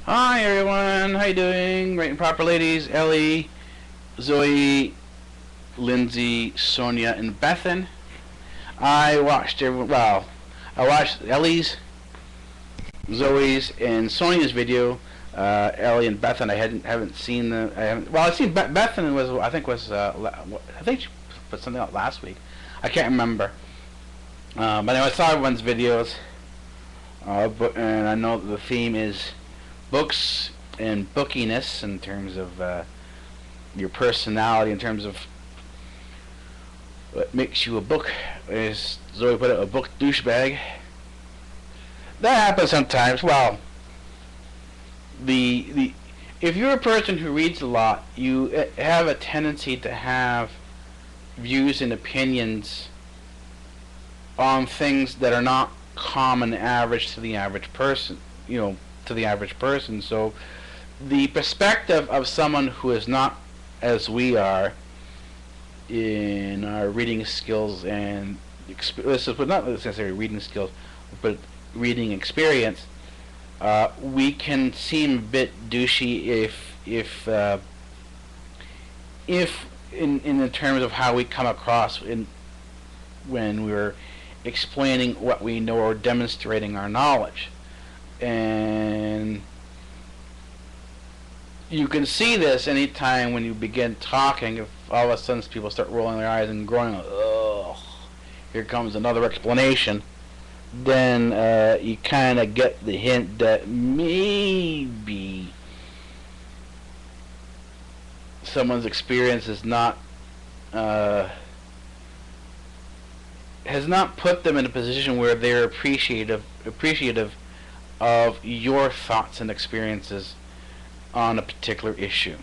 Hi everyone, how you doing? Right and proper ladies, Ellie, Zoe, Lindsay, Sonia, and Bethan. I watched Ellie's, Zoe's, and Sonia's video. Ellie and Bethan, I haven't seen the. I've seen Bethan was I think she put something out last week. I can't remember. But anyway, I saw everyone's videos. And I know that the theme is books and bookiness in terms of your personality, in terms of what makes you a book. As Zoe put it, a book douchebag. That happens sometimes. Well, if you're a person who reads a lot, you have a tendency to have views and opinions on things that are not common average to the average person, to the average person. So the perspective of someone who is not as we are in our reading skills and this is not necessarily reading skills, but reading experience, we can seem a bit douchey if in the terms of how we come across when we're explaining what we know or demonstrating our knowledge. And you can see this anytime when you begin talking. If all of a sudden people start rolling their eyes and groaning, "Ugh, here comes another explanation," then you kind of get the hint that maybe someone's experience is not has not put them in a position where they're appreciative of your thoughts and experiences on a particular issue.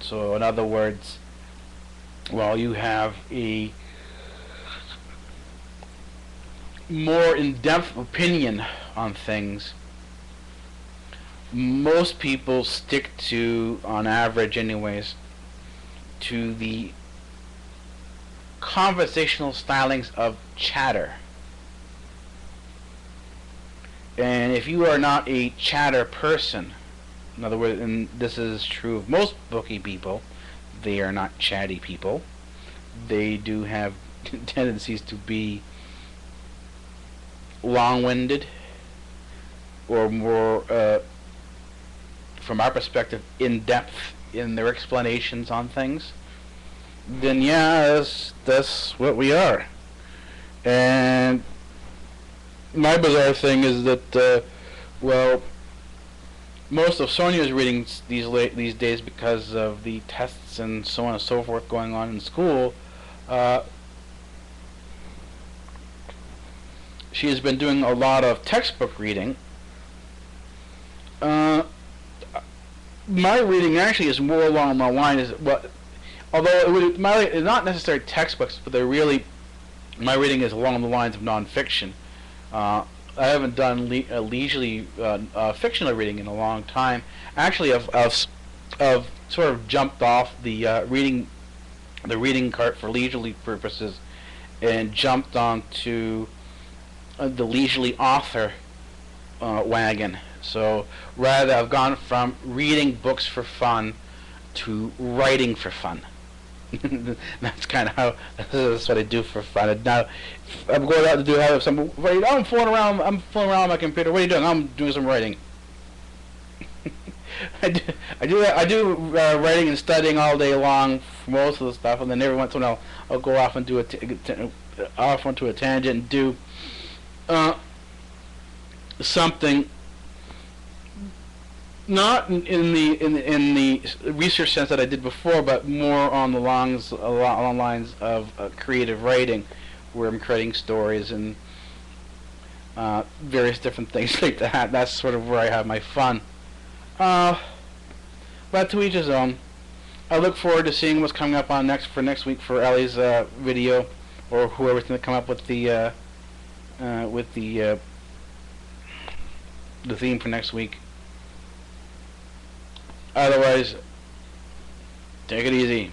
So in other words, while you have a more in-depth opinion on things, most people stick to, on average anyways, to the conversational stylings of chatter. And if you are not a chatter person, in other words, and this is true of most bookie people, they are not chatty people. They do have tendencies to be long-winded, or more, from our perspective, in-depth in their explanations on things. Then yeah, that's what we are. And my bizarre thing is that most of Sonia's readings these days, because of the tests and so on and so forth going on in school, she has been doing a lot of textbook reading. My reading actually is more along the lines although it's not necessarily textbooks, but my reading is along the lines of nonfiction. I haven't done leisurely fictional reading in a long time. Actually, I've sort of jumped off the reading cart for leisurely purposes and jumped onto the leisurely author wagon. So rather, I've gone from reading books for fun to writing for fun. That's kind of that's what I do for fun. And now, if I'm going out to have some. I'm fooling around on my computer. What are you doing? I'm doing some writing. I do writing and studying all day long for most of the stuff, and then every once in a while I'll go off and do off onto a tangent and do something. Not in the research sense that I did before, but more on the lines of creative writing, where I'm creating stories and various different things like that. That's sort of where I have my fun. But to each his own. I look forward to seeing what's coming up on next week for Ellie's video, or whoever's going to come up with the theme for next week. Otherwise, take it easy.